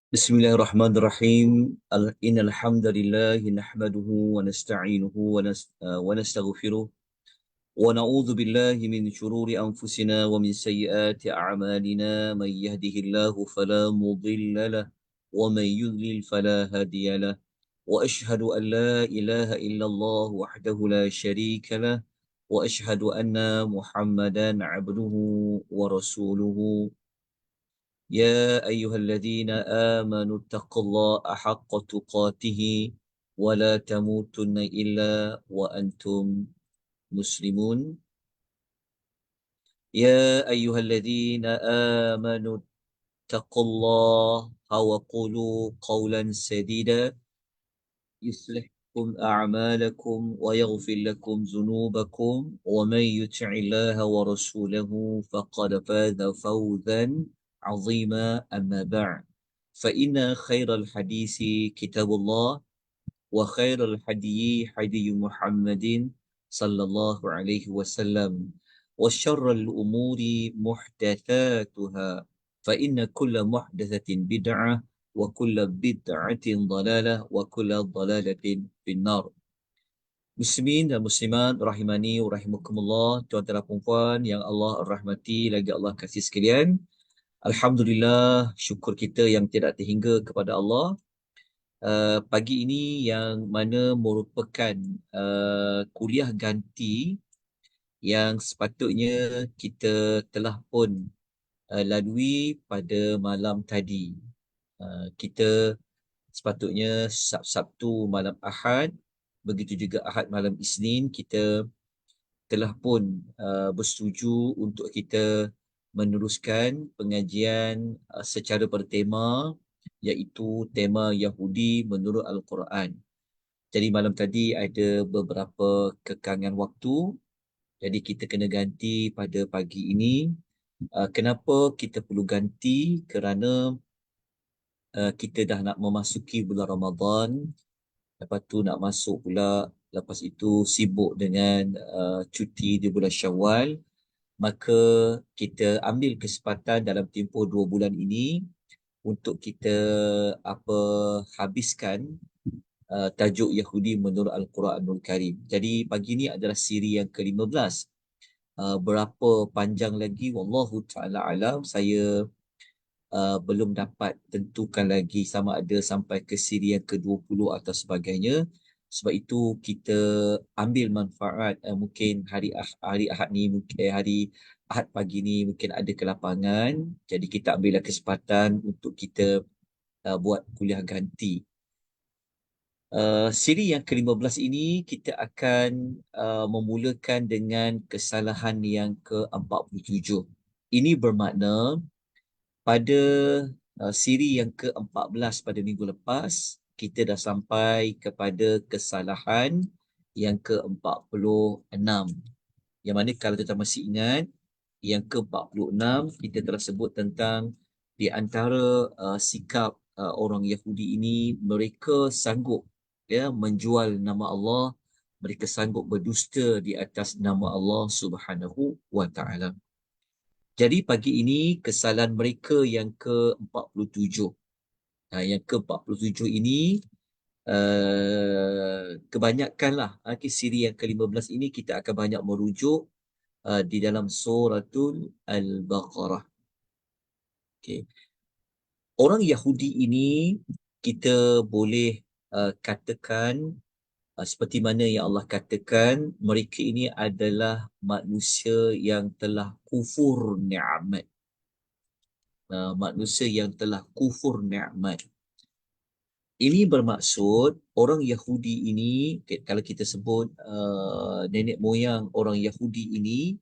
Bismillahirrahmanirrahim. Innal hamdalillah nahmaduhu wa nasta'inuhu wa nastaghfiruh wa na'udzu billahi min shururi anfusina wa min sayyiati a'malina man yahdihillahu fala mudilla lahu wa man yudlil fala hadiya lahu wa ashhadu an la ilaha illallah wahdahu la syarika lahu wa ashhadu anna Muhammadan 'abduhu wa rasuluhu. يا أيها الذين آمنوا اتقوا الله حق تقاته ولا تموتن إلا وأنتم مسلمون. يا أيها الذين آمنوا اتقوا الله وقولوا قولا سديدا يصلح لكم أعمالكم ويغفر لكم ذنوبكم ومن يطع الله ورسوله فقد فاز فوزا عظيما. أما بعد فإن خير الحديث كتاب الله وخير الهدي هدي محمد صلى الله عليه وسلم وشر الأمور محدثاتها فإن كل محدثة بدعة وكل بدعة ضلالة وكل ضلالة في النار. Muslimin dan muslimat rahimani wa rahimakumullah, tuan-tuan dan puan yang Allah rahmati lagi Allah kasih sekalian. Alhamdulillah, syukur kita yang tidak terhingga kepada Allah. Pagi ini yang mana merupakan kuliah ganti yang sepatutnya kita telah pun lalui pada malam tadi. Kita sepatutnya Sabtu malam Ahad, begitu juga Ahad malam Isnin, kita telah pun bersetuju untuk kita meneruskan pengajian secara bertema, iaitu tema Yahudi menurut Al-Quran. Jadi malam tadi ada beberapa kekangan waktu, jadi kita kena ganti pada pagi ini. Kenapa kita perlu ganti? Kerana kita dah nak memasuki bulan Ramadan, lepas tu nak masuk pula, lepas itu sibuk dengan cuti di bulan Syawal. Maka kita ambil kesempatan dalam tempoh 2 bulan ini untuk kita habiskan tajuk Yahudi menurut Al-Quranul Karim. Jadi pagi ini adalah siri yang ke-15. Berapa panjang lagi, wallahu ta'ala alam, saya belum dapat tentukan lagi sama ada sampai ke siri yang ke-20 atau sebagainya. Sebab itu kita ambil manfaat, mungkin hari Ahad ni, mungkin hari Ahad pagi ni mungkin ada kelapangan. Jadi kita ambillah kesempatan untuk kita buat kuliah ganti. Siri yang ke-15 ini kita akan memulakan dengan kesalahan yang ke-47. Ini bermakna pada siri yang ke-14 pada minggu lepas, kita dah sampai kepada kesalahan yang ke-46. Yang mana kalau kita masih ingat, yang ke-46 kita telah sebut tentang di antara sikap orang Yahudi ini, mereka sanggup menjual nama Allah, mereka sanggup berdusta di atas nama Allah Subhanahu wa Ta'ala. Jadi pagi ini kesalahan mereka yang ke-47. Yang ke-47 ini kebanyakanlah siri yang ke-15 ini kita akan banyak merujuk di dalam suratul Al-Baqarah. Okay. Orang Yahudi ini kita boleh katakan seperti mana yang Allah katakan, mereka ini adalah manusia yang telah kufur ni'mat. Manusia yang telah kufur ni'mat. Ini bermaksud orang Yahudi ini, kalau kita sebut nenek moyang orang Yahudi ini,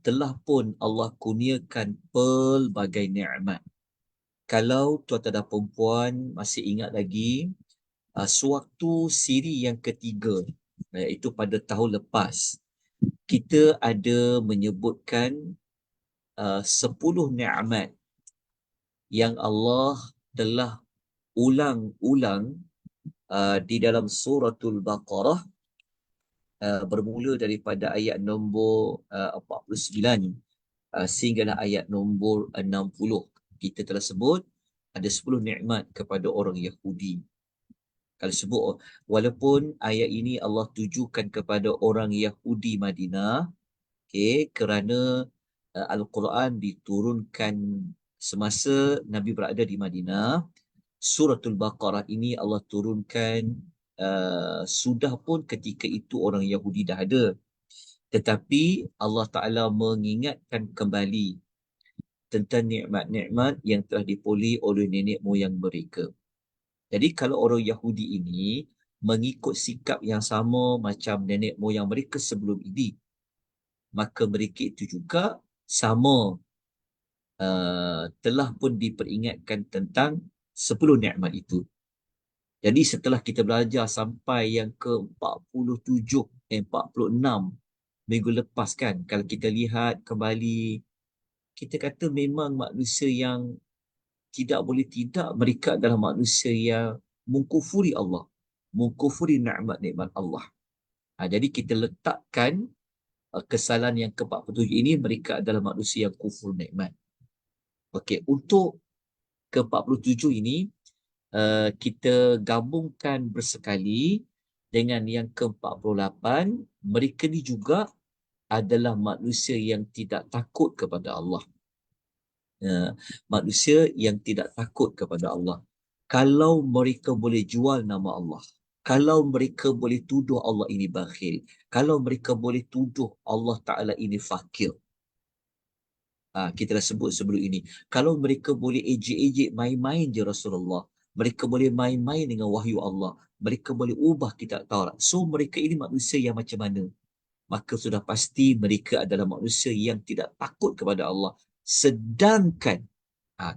telah pun Allah kurniakan pelbagai ni'mat. Kalau tuan-tuan dan perempuan masih ingat lagi, sewaktu siri yang ketiga, iaitu pada tahun lepas, kita ada menyebutkan 10 ni'mat yang Allah telah ulang-ulang di dalam suratul Baqarah, bermula daripada ayat nombor 49 sehinggalah ayat nombor 60. Kita telah sebut Ada 10 nikmat kepada orang Yahudi. Kalau sebut, walaupun ayat ini Allah tujukan kepada orang Yahudi Madinah, kerana Al-Quran diturunkan semasa Nabi berada di Madinah. Suratul Baqarah ini Allah turunkan sudah pun ketika itu orang Yahudi dah ada. Tetapi Allah Ta'ala mengingatkan kembali tentang nikmat-nikmat yang telah dipoli oleh nenek moyang mereka. Jadi kalau orang Yahudi ini mengikut sikap yang sama macam nenek moyang mereka sebelum ini, maka mereka itu juga sama telah pun diperingatkan tentang 10 nikmat itu. Jadi setelah kita belajar sampai yang ke-47, 46 minggu lepas kan, kalau kita lihat kembali, kita kata memang manusia yang tidak boleh tidak, mereka adalah manusia yang mengkufuri Allah, mengkufuri nikmat-nikmat Allah. Jadi kita letakkan kesalahan yang ke-47 ini, mereka adalah manusia yang kufur nikmat. Okey, untuk ke-47 ini, kita gabungkan bersekali dengan yang ke-48, mereka ni juga adalah manusia yang tidak takut kepada Allah. Manusia yang tidak takut kepada Allah. Kalau mereka boleh jual nama Allah, kalau mereka boleh tuduh Allah ini bakhil, kalau mereka boleh tuduh Allah Ta'ala ini fakir, kita dah sebut sebelum ini, kalau mereka boleh ejek-ejek main-main je Rasulullah, mereka boleh main-main dengan wahyu Allah, mereka boleh ubah kitab Taurat, so mereka ini manusia yang macam mana? Maka sudah pasti mereka adalah manusia yang tidak takut kepada Allah. Sedangkan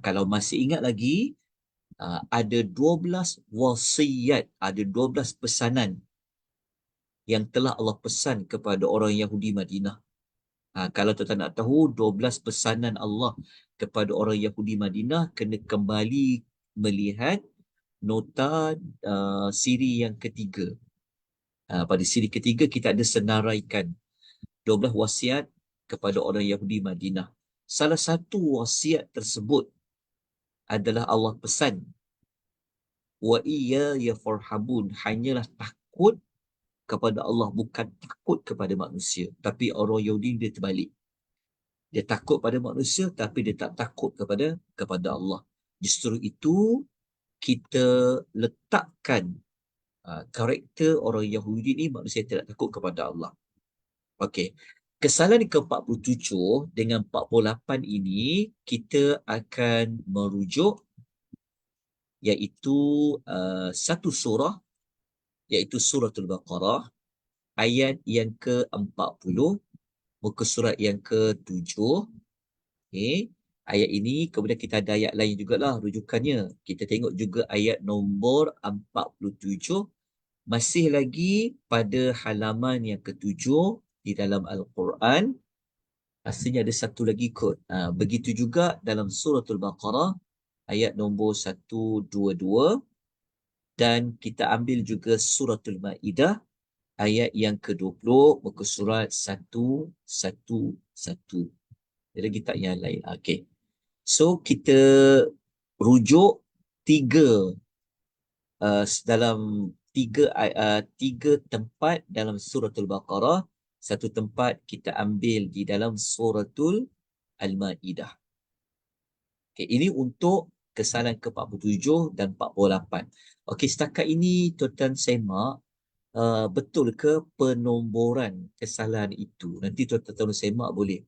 kalau masih ingat lagi, ada 12 wasiat, ada 12 pesanan yang telah Allah pesan kepada orang Yahudi Madinah. Kalau tuan-tuan nak tahu 12 pesanan Allah kepada orang Yahudi Madinah, kena kembali melihat nota siri yang ketiga. Pada siri ketiga kita ada senaraikan 12 wasiat kepada orang Yahudi Madinah. Salah satu wasiat tersebut adalah Allah pesan, wa iyaya farhabun, hanyalah takut kepada Allah, bukan takut kepada manusia. Tapi orang Yahudi dia terbalik. Dia takut pada manusia tapi dia tak takut kepada Allah. Justru itu kita letakkan karakter orang Yahudi ni, manusia tidak takut kepada Allah. Okey. Kesalahan ke-47 dengan 48 ini kita akan merujuk, iaitu satu surah, iaitu Suratul Baqarah, ayat yang ke-40, muka surat yang ke-7. Ayat ini, kemudian kita ada ayat lain jugalah rujukannya. Kita tengok juga ayat nombor 47, masih lagi pada halaman yang ke-7 di dalam Al-Quran. Asalnya ada satu lagi kod. Begitu juga dalam Suratul Baqarah, ayat nombor 122. Dan kita ambil juga Suratul Ma'idah, ayat yang ke-20, muka surat 111. Ada lagi tak yang lain? Okey. So, kita rujuk dalam tiga tempat dalam Suratul Baqarah. Satu tempat kita ambil di dalam Suratul Al-Ma'idah. Okay, ini untuk kesalahan ke-47 dan 48. Okey, setakat ini tuan-tuan semak, betul ke penomboran kesalahan itu? Nanti tuan-tuan semak boleh.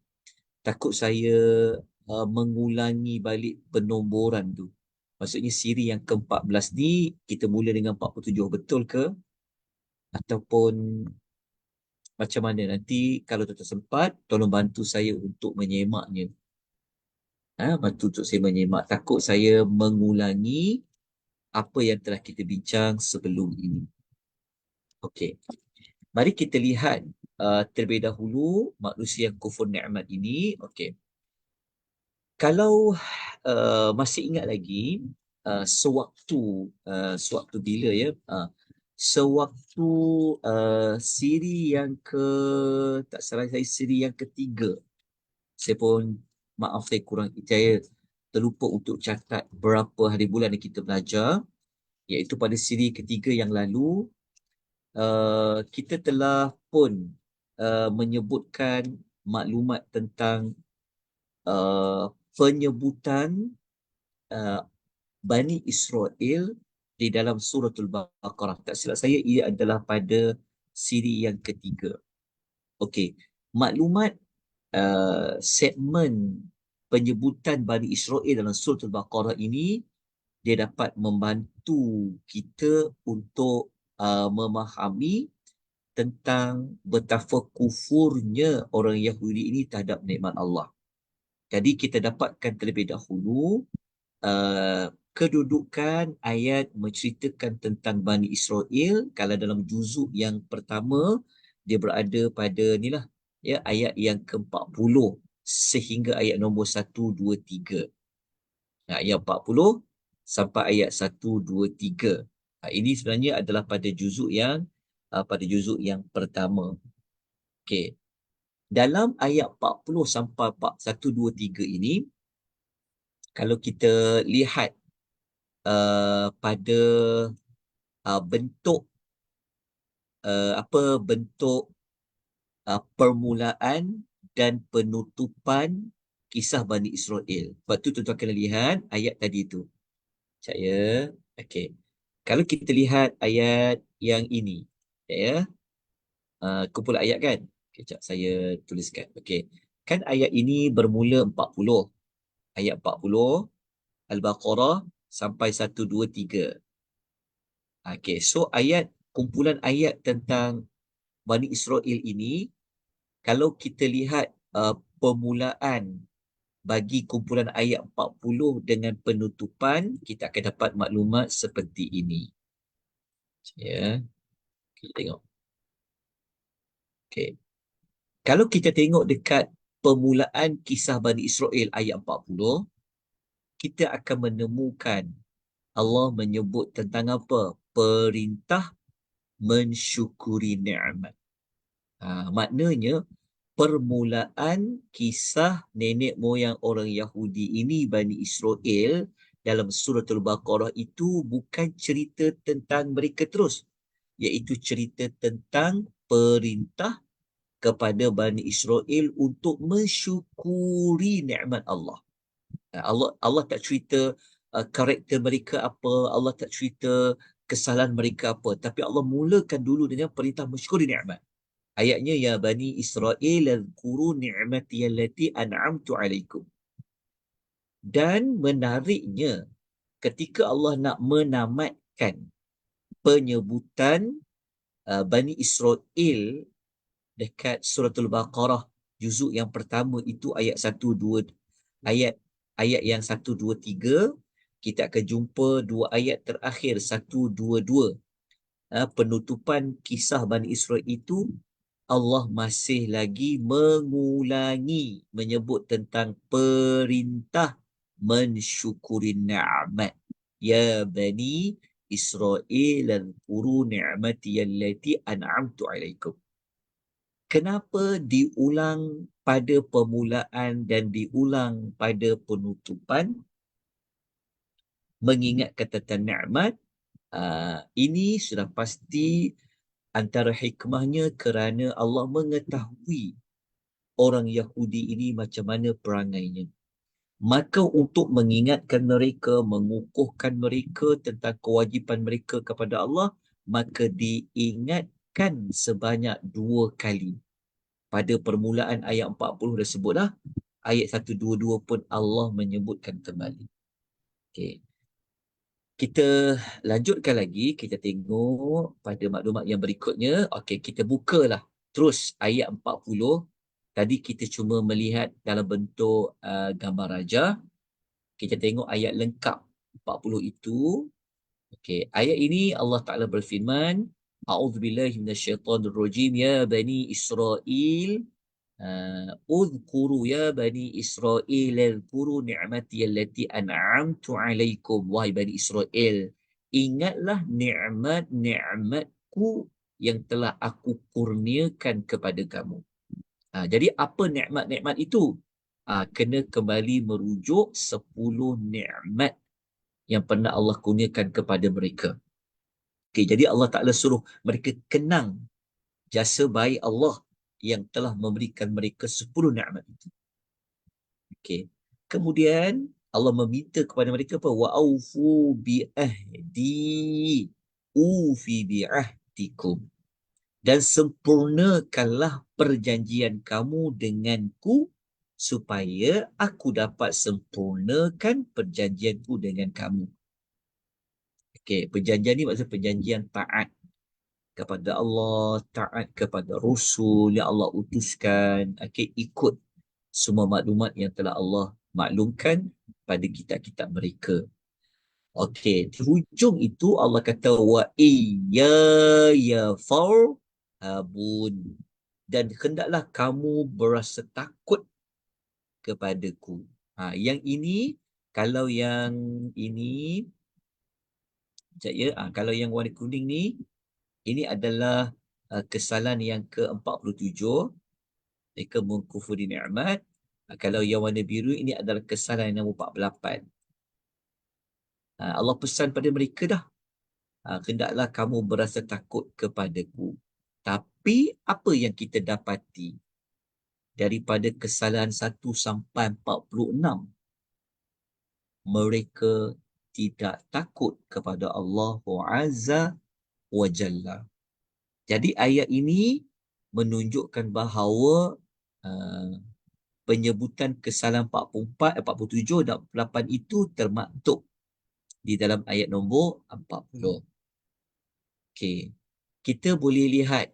Takut saya mengulangi balik penomboran tu. Maksudnya siri yang ke-14 ni kita mula dengan 47, betul ke? Ataupun macam mana? Nanti kalau tuan-tuan sempat, tolong bantu saya untuk menyemaknya. Bantu untuk saya menyemak. Takut saya mengulangi apa yang telah kita bincang sebelum ini. Okey. Mari kita lihat terlebih dahulu manusia yang kufur nikmat ini. Okey. Kalau masih ingat lagi, sewaktu bila ya? Sewaktu siri yang tak salah saya, siri yang ketiga. Saya pun maaf, saya kurang percaya. terlupa untuk catat berapa hari bulan yang kita belajar, iaitu pada siri ketiga yang lalu, kita telah pun menyebutkan maklumat tentang penyebutan uh, Bani Israel di dalam suratul Baqarah. Tak silap saya, ia adalah pada siri yang ketiga. Okey, maklumat segmen penyebutan Bani Israel dalam suratul Baqarah ini, dia dapat membantu kita untuk memahami tentang betapa kufurnya orang Yahudi ini terhadap nikmat Allah. Jadi kita dapatkan terlebih dahulu kedudukan ayat menceritakan tentang Bani Israel. Kalau dalam juzuk yang pertama, dia berada pada inilah, ya, ayat yang ke-40 sehingga ayat nombor 1, 2, 3. Ayat 40 sampai ayat 1, 2, 3. Ini sebenarnya adalah pada juzuk yang pertama. Okey. Dalam ayat 40 sampai 1, 2, 3 ini, kalau kita lihat pada bentuk bentuk permulaan dan penutupan kisah Bani Israel. Sebab tu tuan-tuan kena lihat ayat tadi tu. Sekejap ya. Okey. Kalau kita lihat ayat yang ini, ya, kumpulan ayat kan? Okay, sekejap saya tuliskan. Okey. Kan ayat ini bermula 40. Ayat 40 Al-Baqarah sampai 1, 2, 3. Okey, so kumpulan ayat tentang Bani Israel ini, kalau kita lihat permulaan bagi kumpulan ayat 40 dengan penutupan, kita akan dapat maklumat seperti ini. Ya, kita tengok. Okey. Kalau kita tengok dekat permulaan kisah Bani Israel ayat 40, kita akan menemukan Allah menyebut tentang apa? Perintah mensyukuri nikmat. Maknanya permulaan kisah nenek moyang orang Yahudi ini, Bani Israel, dalam suratul Baqarah itu bukan cerita tentang mereka terus, iaitu cerita tentang perintah kepada Bani Israel untuk mensyukuri nikmat Allah. Allah tak cerita karakter mereka apa, Allah tak cerita kesalahan mereka apa, tapi Allah mulakan dulu dengan perintah mensyukuri nikmat. Ayatnya, ya Bani Israel azkuru ni'mati allati an'amtu alaikum. Dan menariknya, ketika Allah nak menamatkan penyebutan Bani Israel dekat suratul Baqarah juzuk yang pertama itu ayat 1, 2, ayat yang 1, 2, 3, kita akan jumpa dua ayat terakhir 1, 2, 2. Penutupan kisah Bani Israel itu, Allah masih lagi mengulangi menyebut tentang perintah mensyukuri nikmat. Ya Bani Israel azkuru ni'mati allati an'amtu alaikum. Kenapa diulang pada permulaan dan diulang pada penutupan? Mengingatkan tentang nikmat, ini sudah pasti antara hikmahnya kerana Allah mengetahui orang Yahudi ini macam mana perangainya. Maka untuk mengingatkan mereka, mengukuhkan mereka tentang kewajipan mereka kepada Allah, maka diingatkan sebanyak 2 kali. Pada permulaan ayat 40 dah sebutlah, ayat 1, 2, 2 pun Allah menyebutkan kembali. Okey. Kita lanjutkan lagi, kita tengok pada maklumat yang berikutnya. Okey, kita bukalah terus ayat 40. Tadi kita cuma melihat dalam bentuk gambar raja. Kita tengok ayat lengkap 40 itu. Okey, ayat ini Allah Ta'ala berfirman, A'udzubillahi minasyaitonirrajim, ya Bani Israel, Udhkuru ya Bani Israel, Udhkuru ni'mati allati an'amtu alaikum. Wahai Bani Israel, ingatlah nikmat-nikmatku yang telah aku kurniakan kepada kamu. Jadi apa nikmat-nikmat itu? kena kembali merujuk 10 nikmat yang pernah Allah kurniakan kepada mereka. Okay, jadi Allah Ta'ala suruh mereka kenang jasa baik Allah yang telah memberikan mereka 10 nikmat itu. Okay. Kemudian Allah meminta kepada mereka apa? Wa aufu bi ahdi ufi bi ahdikum. Dan sempurnakanlah perjanjian kamu denganku supaya aku dapat sempurnakan perjanjianku dengan kamu. Okey, perjanjian ni maksud perjanjian taat kepada Allah, taat kepada Rasul yang Allah utuskan, okey, ikut semua maklumat yang telah Allah maklumkan pada kitab-kitab mereka. Okey, di hujung itu Allah kata wa iyaya farhabun, dan hendaklah kamu berasa takut kepadaku. Yang ini, kalau yang ini, sekejap ya, kalau yang warna kuning ni, ini adalah kesalahan yang ke-47, mereka mengkufuri nikmat. Kalau yang warna biru ini adalah kesalahan yang nombor 48. Allah pesan pada mereka dah, hendaklah kamu berasa takut kepadaku. Tapi apa yang kita dapati daripada kesalahan 1 sampai 46? Mereka tidak takut kepada Allah Azza wa Jalla. Jadi ayat ini menunjukkan bahawa penyebutan kesalahan 44, 47 dan 48 itu termaktub di dalam ayat nombor 40. Okey. Kita boleh lihat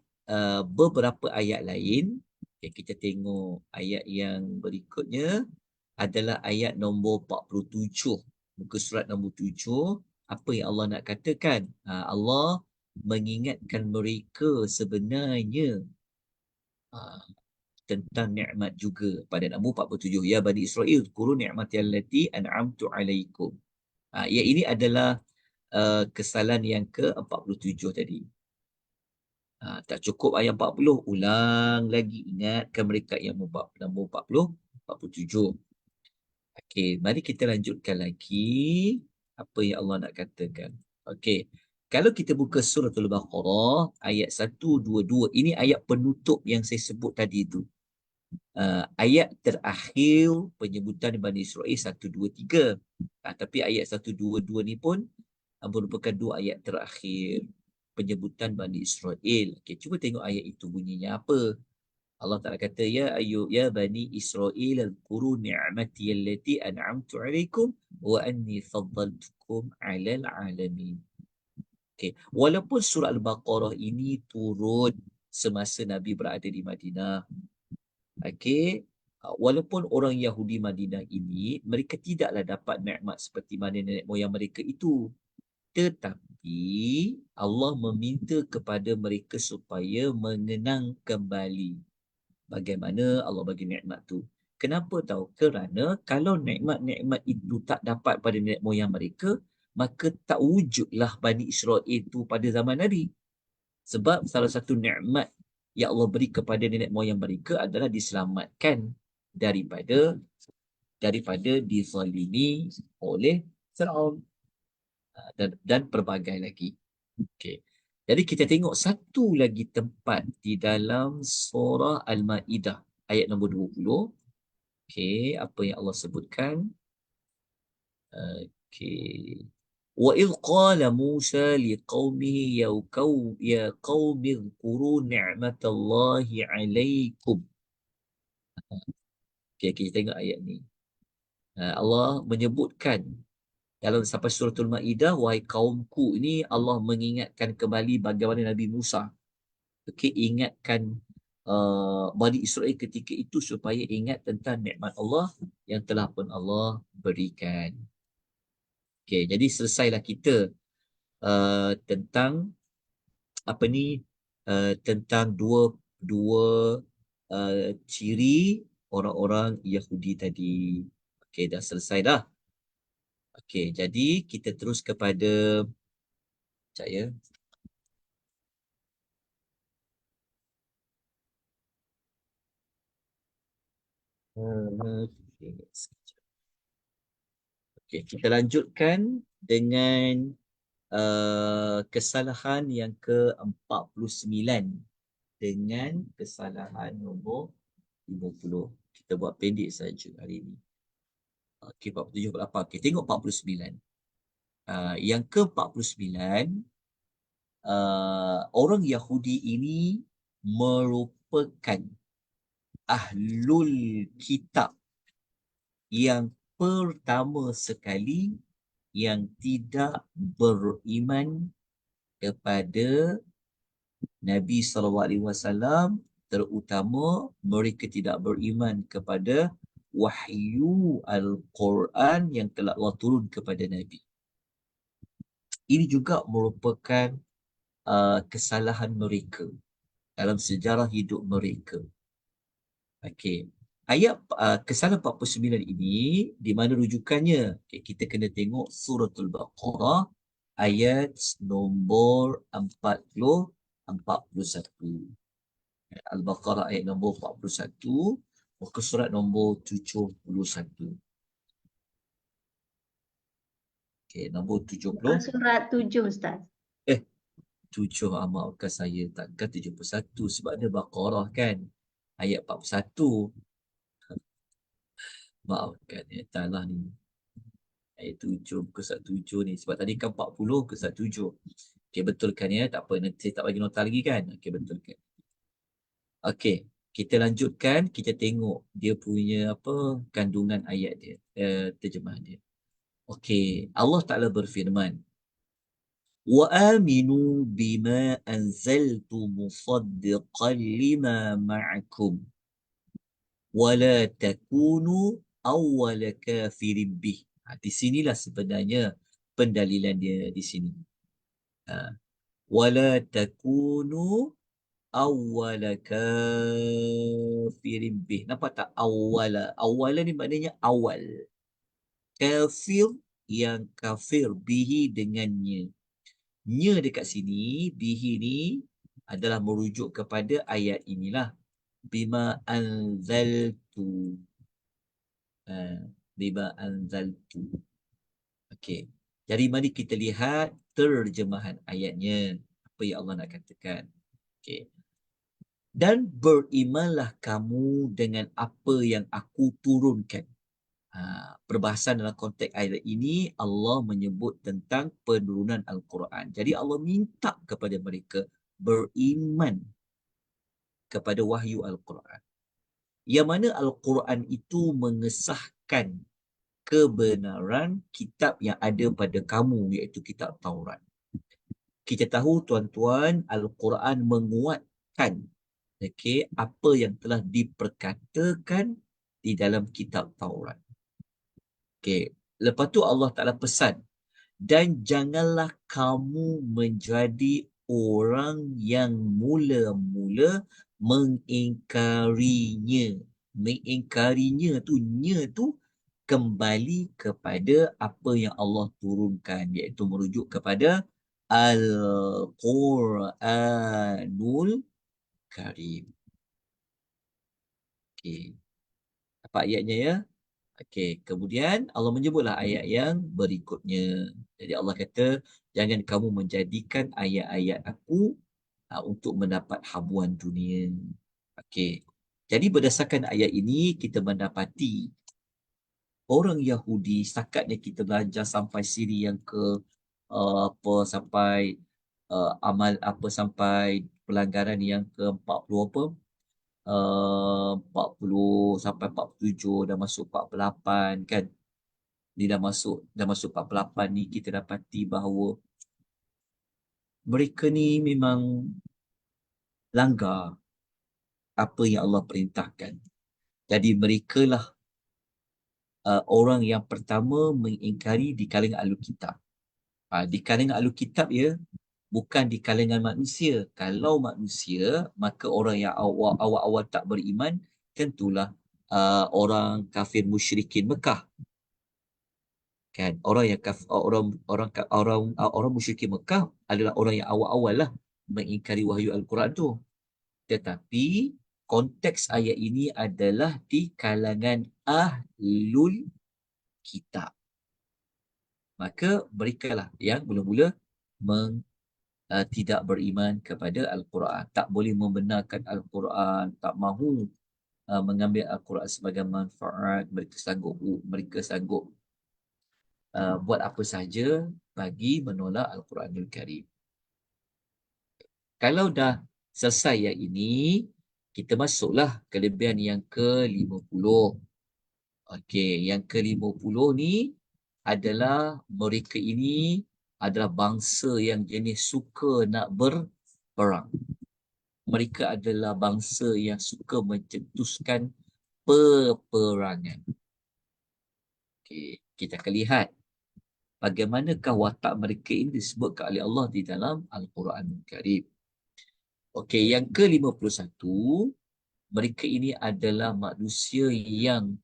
beberapa ayat lain. Okay, kita tengok ayat yang berikutnya adalah ayat nombor 47. Muka surat nombor 7. Apa yang Allah nak katakan? Allah mengingatkan mereka sebenarnya tentang nikmat juga pada nombor 47. Ya Bani Israel, zkuru ni'mati allati an'amtu alaikum. Ya, ini adalah kesalahan yang ke-47 tadi. Tak cukup ayat 40, ulang lagi, ingatkan mereka yang nombor 40, 47. Okey, mari kita lanjutkan lagi apa yang Allah nak katakan. Okey, kalau kita buka suratul Baqarah ayat 122, ini ayat penutup yang saya sebut tadi tu. Ayat terakhir penyebutan Bani Israel 1, 2, 3. Tapi ayat 1, 2, 2 ni pun merupakan 2 ayat terakhir penyebutan Bani Israel. Okey, cuba tengok ayat itu bunyinya apa. Allah Ta'ala kata, ya Bani Israel al-quru ni'mati allati an'amtu alaikum wa anni faddaltukum 'alal 'alamin. Okey, walaupun surah Al-Baqarah ini turun semasa Nabi berada di Madinah. Okey, walaupun orang Yahudi Madinah ini mereka tidaklah dapat nikmat seperti mana nenek moyang mereka itu. Tetapi Allah meminta kepada mereka supaya mengenang kembali bagaimana Allah bagi nikmat tu. Kenapa tahu? Kerana kalau nikmat-nikmat itu tak dapat pada nenek moyang mereka, maka tak wujudlah Bani Israel itu pada zaman Nabi. Sebab salah satu nikmat yang Allah beri kepada nenek moyang mereka adalah diselamatkan daripada dizalimi oleh Firaun dan pelbagai lagi. Okey. Jadi kita tengok satu lagi tempat di dalam surah Al-Maidah ayat nombor 20. Okey, apa yang Allah sebutkan? Okey. Wa idh qala Musa liqaumihi ya qaumi dhkuru ni'matallahi 'alaikum. Okey, kita tengok ayat ni. Allah menyebutkan dalam sampai suratul Maidah, wahai kaumku, ini Allah mengingatkan kembali bagaimana Nabi Musa. Okey, ingatkan Bani Israel ketika itu supaya ingat tentang nikmat Allah yang telah pun Allah berikan. Okey, jadi selesailah kita tentang apa ni, tentang dua dua ciri orang-orang Yahudi tadi. Okey, dah selesai dah. Okey, jadi kita terus kepada sekejap ya. Okey, sekejap. Okey, kita lanjutkan dengan kesalahan yang ke-49 dengan kesalahan nombor 50. Kita buat pendek saja hari ini. Okey, 47, 48. Okey, tengok 49. Yang ke-49, orang Yahudi ini merupakan ahlul kitab yang pertama sekali yang tidak beriman kepada Nabi SAW, terutama mereka tidak beriman kepada wahyu Al-Quran yang telah Allah turun kepada Nabi. Ini juga merupakan kesalahan mereka dalam sejarah hidup mereka. Okey. Ayat kesalahan 49 ini di mana rujukannya? Okay, kita kena tengok suratul Baqarah ayat nombor 41. Al-Baqarah ayat nombor 41, muka surat nombor 71. Okey, nombor 70. Surat 7, Ustaz. 7, maafkan saya, takkan 71 sebab ada Baqarah kan. Ayat 41. Maafkan ya, taklah ni. Ayat 7, muka surat 7 ni. Sebab tadi kan 40, muka surat 7. Okey, betulkan ya. Tak apa, nanti saya tak bagi nota lagi kan. Okey, betulkan. Okey, kita lanjutkan. Kita tengok dia punya apa kandungan ayat dia. Terjemahan dia. Okey, Allah Ta'ala berfirman, وَآمِنُوا بِمَا أَنزَلْتُ مُصَدِّقًا لِمَا مَعَكُمْ وَلَا تَكُونُوا أَوَّلَ كَافِرٍ بِهِ. Di sinilah sebenarnya pendalilan dia di sini. وَلَا تَكُونُوا أَوَّلَ كَافِرٍ بِهِ. Nampak tak? Awala. Awala ni maknanya awal. Kafir yang kafir bihi dengannya. Nya dekat sini, bihi ni adalah merujuk kepada ayat inilah. Bima anzaltu. Bima anzaltu. Okey. Jadi mari kita lihat terjemahan ayatnya. Apa yang Allah nak katakan. Okey. Dan berimanlah kamu dengan apa yang aku turunkan. Perbahasan dalam konteks ayat ini, Allah menyebut tentang penurunan Al-Quran. Jadi Allah minta kepada mereka beriman kepada wahyu Al-Quran. Yang mana Al-Quran itu mengesahkan kebenaran kitab yang ada pada kamu, iaitu kitab Taurat. Kita tahu tuan-tuan, Al-Quran menguatkan apa yang telah diperkatakan di dalam kitab Taurat. Lepas tu Allah Ta'ala pesan, dan janganlah kamu menjadi orang yang mula-mula mengingkarinya. Mengingkarinya tu, nya tu kembali kepada apa yang Allah turunkan, iaitu merujuk kepada Al-Quranul Karim. Okey. Apa ayatnya ya? Okey, kemudian Allah menyebutlah ayat yang berikutnya. Jadi Allah kata, jangan kamu menjadikan ayat-ayat aku untuk mendapat habuan dunia. Okey. Jadi berdasarkan ayat ini kita mendapati orang Yahudi, stakatnya kita belajar sampai siri yang ke apa sampai amal apa sampai pelanggaran yang ke-40 apa 40 sampai 47, dah masuk 48 kan. Ni dah masuk 48 ni, kita dapati bahawa mereka ni memang langgar apa yang Allah perintahkan. Jadi mereka lah orang yang pertama mengingkari di kalangan Ahlul Kitab. Di kalangan Ahlul Kitab ya, bukan di kalangan manusia. Kalau manusia, maka orang yang awal-awal tak beriman, tentulah orang kafir musyrikin Mekah. Kan, orang yang orang musyrikin Mekah adalah orang yang awal-awal lah mengingkari wahyu Al-Quran tu. Tetapi konteks ayat ini adalah di kalangan ahlul kitab. Maka mereka lah yang mula-mula tidak beriman kepada Al-Quran. Tak boleh membenarkan Al-Quran, tak mahu mengambil Al-Quran sebagai manfaat. Mereka sanggup buat apa saja bagi menolak Al-Quranul Karim. Kalau dah selesai yang ini, kita masuklah kelebihan yang ke-50. Okey, yang ke-50 ni adalah mereka ini adalah bangsa yang jenis suka nak berperang. Mereka adalah bangsa yang suka mencetuskan peperangan. Okey, kita akan lihat bagaimanakah watak mereka ini disebutkan oleh Allah di dalam Al-Quranul Karim. Okey, yang ke-51, mereka ini adalah manusia yang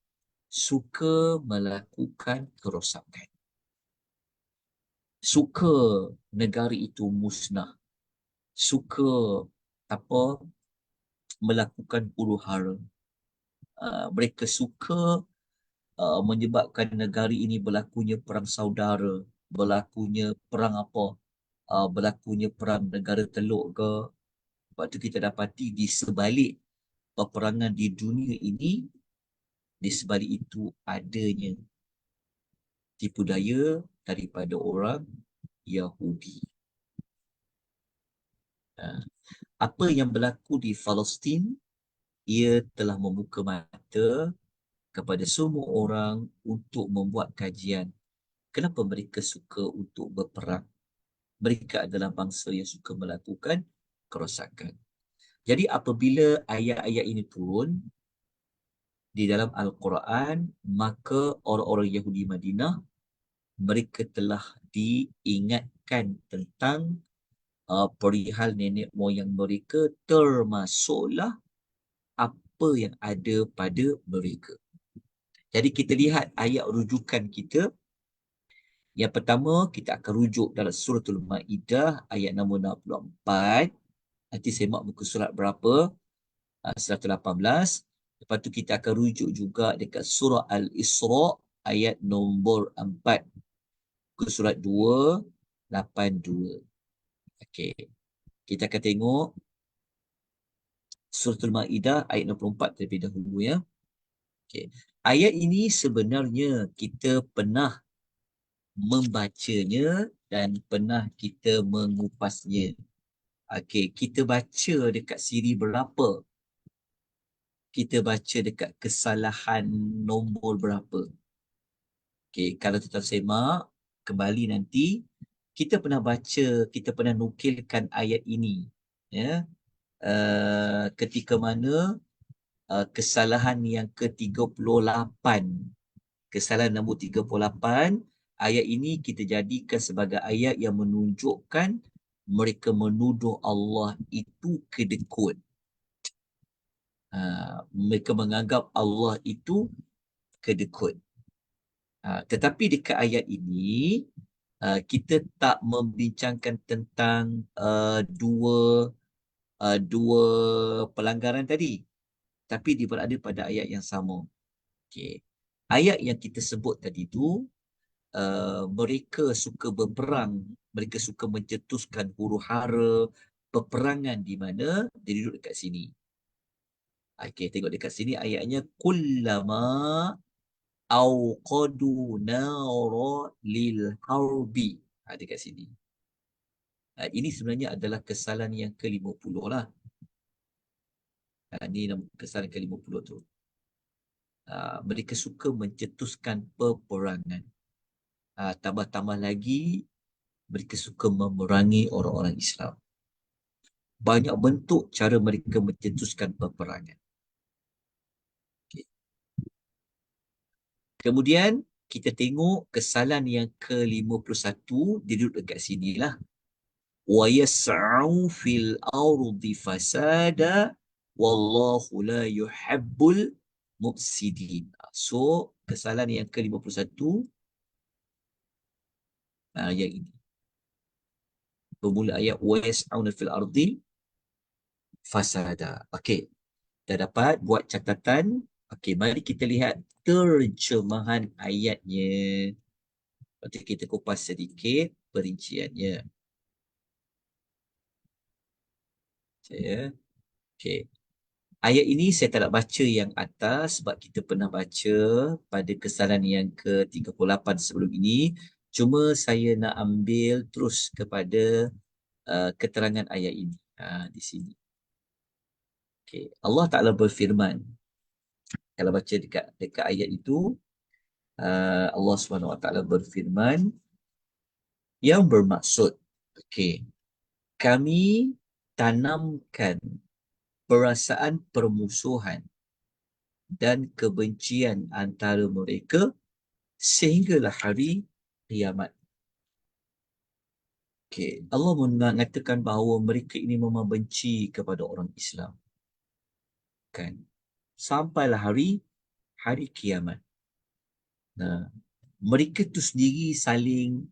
suka melakukan kerosakan. Suka negara itu musnah. Suka melakukan huru-hara. Mereka suka menyebabkan negara ini berlakunya perang saudara, berlakunya perang berlakunya perang negara teluk ke. Sebab tu kita dapati di sebalik peperangan di dunia ini, di sebalik itu adanya tipu daya daripada orang Yahudi. Apa yang berlaku di Palestin, ia telah membuka mata kepada semua orang untuk membuat kajian. Kenapa mereka suka untuk berperang? Mereka adalah bangsa yang suka melakukan kerosakan. Jadi apabila ayat-ayat ini turun di dalam Al-Quran, maka orang-orang Yahudi Madinah, mereka telah diingatkan tentang perihal nenek moyang mereka, termasuklah apa yang ada pada mereka. Jadi kita lihat ayat rujukan kita. Yang pertama, kita akan rujuk dalam Suratul Ma'idah ayat nombor 64. Nanti semak muka surat berapa? 118. Lepas tu kita akan rujuk juga dekat surah Al-Isra ayat nombor 4. Muka surat 282. Okey. Kita akan tengok Suratul Ma'idah ayat 64 terlebih dahulu ya. Okey. Ayat ini sebenarnya kita pernah membacanya dan pernah kita mengupasnya. Okey, kita baca dekat siri berapa? Kita baca dekat kesalahan nombor berapa? Okey, kalau tuan semak kembali nanti, kita pernah baca, kita pernah nukilkan ayat ini, ya. Ketika mana kesalahan yang ke-38, kesalahan nombor 38, ayat ini kita jadikan sebagai ayat yang menunjukkan mereka menuduh Allah itu kedekut. Mereka menganggap Allah itu kedekut. Tetapi dekat ayat ini, kita tak membincangkan tentang dua pelanggaran tadi, tapi dia berada pada ayat yang sama. Okay. Ayat yang kita sebut tadi tu, mereka suka berperang, mereka suka mencetuskan huru-hara, peperangan di mana dia duduk dekat sini. Okay, tengok dekat sini ayatnya, kullama awqadu nara lil harbi. Dekat sini. Ini sebenarnya adalah kesalahan yang ke-50 lah. Ini kesalahan ke-50 tu. Mereka suka mencetuskan peperangan. Tambah-tambah lagi, mereka suka memerangi orang-orang Islam. Banyak bentuk cara mereka mencetuskan peperangan. Okay. Kemudian, kita tengok kesalahan yang ke-51, dia duduk dekat sinilah. وَيَسْعَوْا فِي الْأَرْضِ فَسَادًا وَاللَّهُ لَا يُحِبُّ الْمُفْسِدِينَ. So, kesalahan yang ke-51, yang ini. Bermula ayat وَيَسْعَوْنَ فِي الْأَرْضِ فَسَادًا. Okey. Dah dapat buat catatan. Okey, mari kita lihat terjemahan ayatnya. Nanti kita kupas sedikit perinciannya. Saya, okey. Ayat ini saya tak nak baca yang atas sebab kita pernah baca pada kesalahan yang ke-38 sebelum ini. Cuma saya nak ambil terus kepada keterangan ayat ini. Di sini. Okay. Allah Ta'ala berfirman. Kalau baca dekat ayat itu, Allah Subhanahu Wa Ta'ala berfirman yang bermaksud, okay, kami tanamkan perasaan permusuhan dan kebencian antara mereka sehinggalah hari kiamat. Okay. Allah mengatakan bahawa mereka ini memang benci kepada orang Islam. Kan? Sampailah hari kiamat. Nah, mereka tu sendiri saling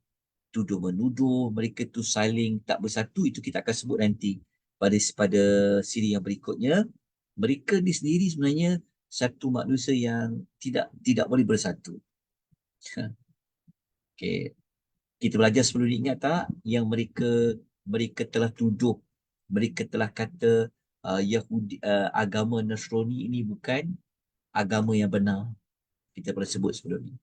tuduh-menuduh, mereka tu saling tak bersatu, itu kita akan sebut nanti pada siri yang berikutnya. Mereka ni sendiri sebenarnya satu manusia yang tidak boleh bersatu. Okay. Kita belajar sebelum ni, ingat tak yang mereka telah tuduh, mereka telah kata Yahudi, agama Nasrani ini bukan agama yang benar. Kita pernah sebut sebelum ni.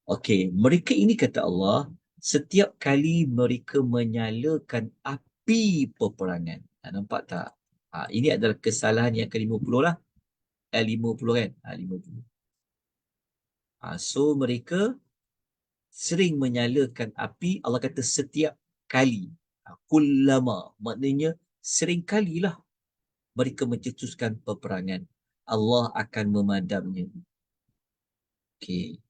Okey, mereka ini kata Allah, setiap kali mereka menyalakan api peperangan. Nampak tak? Ini adalah kesalahan yang ke-50 lah. 50 kan? 50. So mereka sering menyalakan api. Allah kata setiap kali. Kullama. Maknanya sering kalilah mereka mencetuskan peperangan. Allah akan memadamnya. Okey.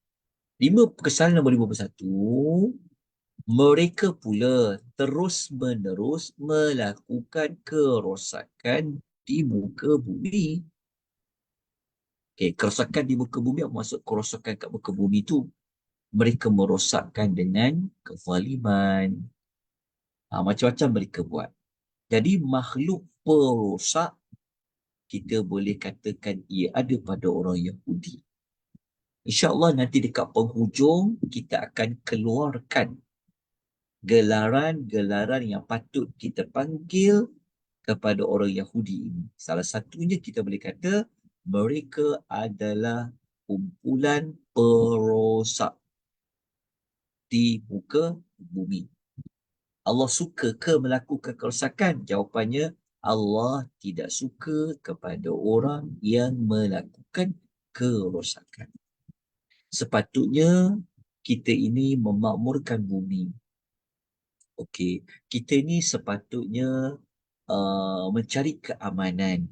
Kesalahan nombor 51. Mereka pula terus-menerus melakukan kerosakan di muka bumi. Okay, kerosakan di muka bumi, apa maksud kerosakan kat muka bumi tu? Mereka merosakkan dengan kezaliman. Macam-macam mereka buat. Jadi makhluk perosak, kita boleh katakan ia ada pada orang Yahudi. InsyaAllah nanti dekat penghujung, kita akan keluarkan gelaran-gelaran yang patut kita panggil kepada orang Yahudi ini. Salah satunya kita boleh kata mereka adalah kumpulan perosak di muka bumi. Allah suka ke melakukan kerosakan? Jawapannya, Allah tidak suka kepada orang yang melakukan kerosakan. Sepatutnya kita ini memakmurkan bumi. Okey, kita ni sepatutnya mencari keamanan.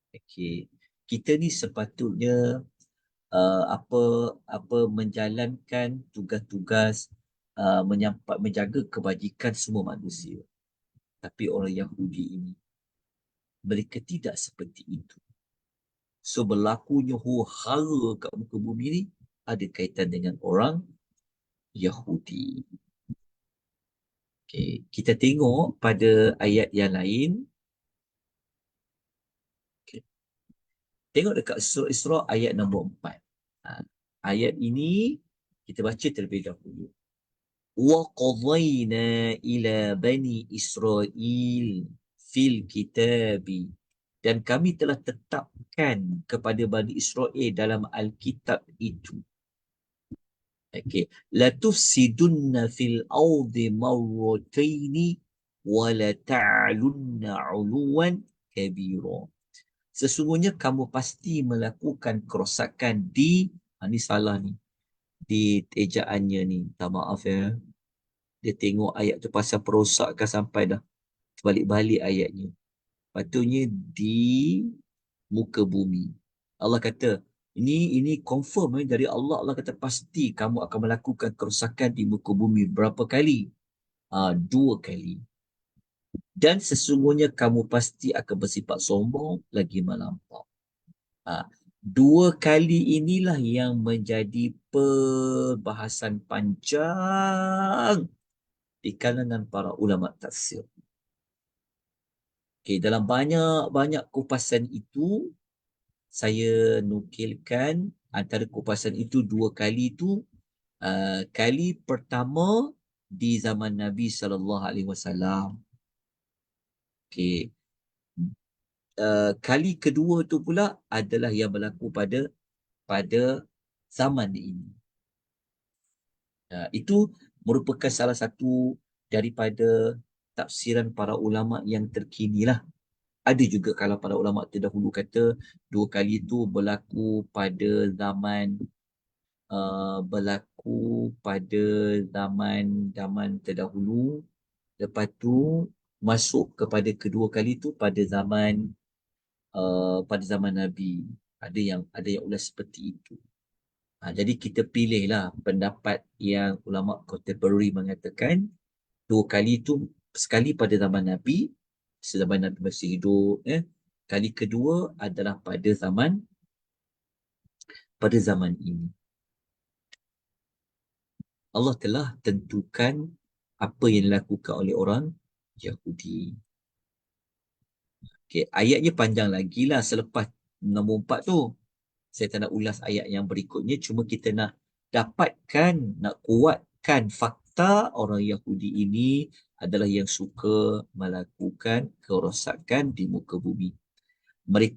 Okey, kita ni sepatutnya menjalankan tugas-tugas menjaga kebajikan semua manusia. Tapi orang Yahudi ini, mereka tidak seperti itu. So berlakunya huru-hara kat muka bumi ni ada kaitan dengan orang Yahudi. Okay. Kita tengok pada ayat yang lain. Okay. Tengok dekat surah Isra ayat nombor 4. Ayat ini kita baca terlebih dahulu. Wa qadayna ila bani Israel fil kitabi. Dan kami telah tetapkan kepada Bani Israel dalam Alkitab itu. Okay. Latufsidunna fil ardi marrataini wa la ta'lunna 'uluwan kabira. Sesungguhnya kamu pasti melakukan kerosakan di ni salah ni. Di ejaannya ni. Tak maaf ya. Dia tengok ayat tu pasal perosakan sampai dah balik-balik ayatnya. Patutnya di muka bumi. Allah kata, ini confirm dari Allah. Allah kata pasti kamu akan melakukan kerosakan di muka bumi. Berapa kali? 2 kali. Dan sesungguhnya kamu pasti akan bersifat sombong lagi melampau. 2 kali inilah yang menjadi perbahasan panjang di kalangan para ulama tafsir. Okay, dalam banyak-banyak kupasan itu, saya nukilkan antara kupasan itu 2 kali itu, kali pertama di zaman Nabi SAW. Okay. Kali kedua tu pula adalah yang berlaku pada zaman ini. Itu merupakan salah satu daripada tafsiran para ulama yang terkini lah. Ada juga kalau para ulama terdahulu kata 2 kali itu berlaku pada zaman terdahulu. Lepas tu masuk kepada kedua kali itu pada zaman Nabi. Ada yang ulas seperti itu. Jadi kita pilihlah pendapat yang ulama contemporary mengatakan 2 kali itu, sekali pada zaman Nabi, zaman Nabi masih hidup. Kali kedua adalah pada zaman ini. Allah telah tentukan apa yang dilakukan oleh orang Yahudi. Okay, ayatnya panjang lagi lah selepas nombor 4 tu. Saya tak nak ulas ayat yang berikutnya, cuma kita nak dapatkan, nak kuatkan fakta orang Yahudi ini adalah yang suka melakukan kerosakan di muka bumi.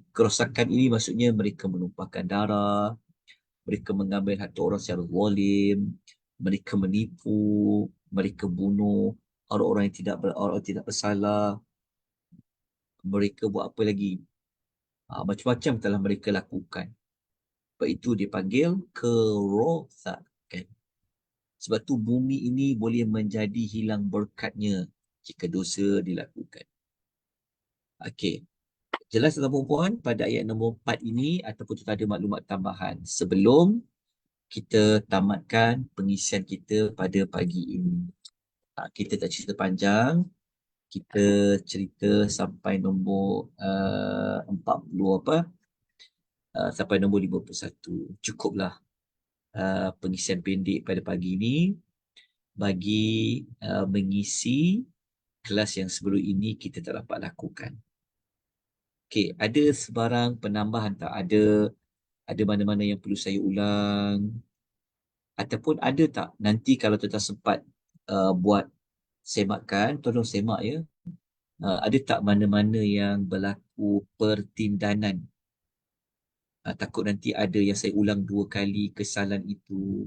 Kerosakan ini maksudnya mereka menumpahkan darah, mereka mengambil harta orang secara zalim, mereka menipu, mereka bunuh orang-orang yang tidak bersalah, mereka buat apa lagi? Macam-macam telah mereka lakukan. Sebab itu dipanggil kerosakan. Sebab tu bumi ini boleh menjadi hilang berkatnya jika dosa dilakukan. Okey. Jelas tuan puan pada ayat nombor 4 ini ataupun kita ada maklumat tambahan sebelum kita tamatkan pengisian kita pada pagi ini. Kita tak cerita panjang. Kita cerita sampai nombor 40 apa? Sampai nombor 51. Cukuplah pengisian pendek pada pagi ini bagi mengisi kelas yang sebelum ini kita tak dapat lakukan. Okey, ada sebarang penambahan tak? Ada mana-mana yang perlu saya ulang? Ataupun ada tak nanti kalau tuan sempat buat semakan, tolong semak ya. Ada tak mana-mana yang berlaku pertindanan? Takut nanti ada yang saya ulang 2 kali kesalahan itu.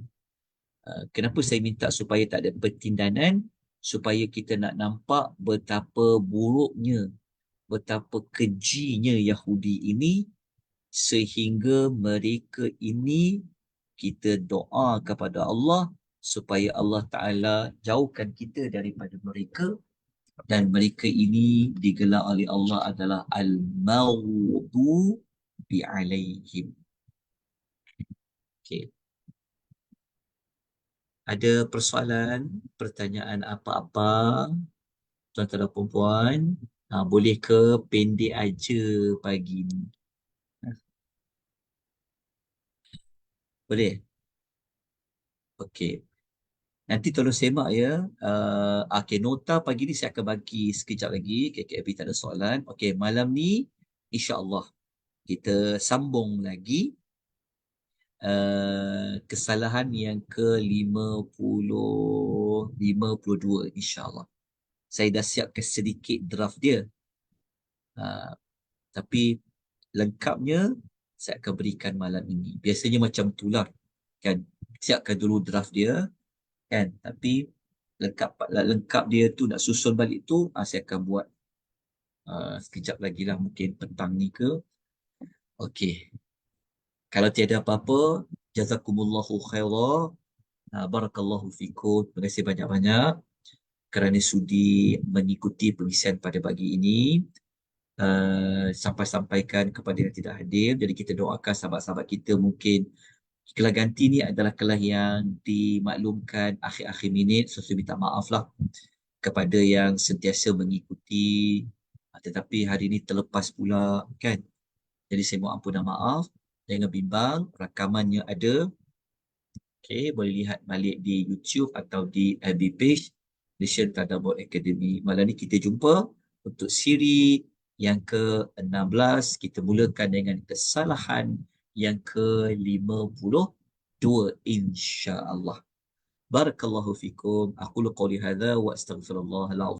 Kenapa saya minta supaya tak ada pertindanan? Supaya kita nak nampak betapa buruknya, betapa kejinya Yahudi ini, sehingga mereka ini kita doa kepada Allah supaya Allah Ta'ala jauhkan kita daripada mereka, dan mereka ini digelar oleh Allah adalah Al-Maghdubi alaihim. Okay. Ada persoalan, pertanyaan apa-apa, tuan-tuan dan puan-puan? Boleh ke pendek aja pagi ni? Boleh? Okey. Nanti tolong semak ya. Okay, nota pagi ni saya akan bagi sekejap lagi. KKB tak ada soalan. Okey, malam ni insya-Allah kita sambung lagi kesalahan yang ke-52 insya-Allah. Saya dah siapkan sedikit draft dia. Tapi lengkapnya saya akan berikan malam ini. Biasanya macam itulah kan. Siapkan dulu draft dia kan. Tapi lengkap dia tu nak susun balik tu saya akan buat sekejap lagi lah, mungkin petang ni ke. Okey. Kalau tiada apa-apa, jazakumullahu khairah. Barakallahu fikum. Terima kasih banyak-banyak kerana sudi mengikuti pengisian pada pagi ini. Sampai-sampaikan kepada yang tidak hadir. Jadi kita doakan sahabat-sahabat kita, mungkin kelas ganti ni adalah kelas yang dimaklumkan akhir-akhir minit. So, saya minta maaf lah kepada yang sentiasa mengikuti, tetapi hari ini terlepas pula kan. Jadi saya mohon ampun dan maaf. Jangan bimbang, rakamannya ada. Okay, boleh lihat balik di YouTube atau di FB page Malaysian Tadabbur Academy. Malam ni kita jumpa untuk siri yang ke-16 kita mulakan dengan kesalahan yang ke-52 insya-Allah. Barakallahu fikum. Aku qouli hadza wa astaghfirullah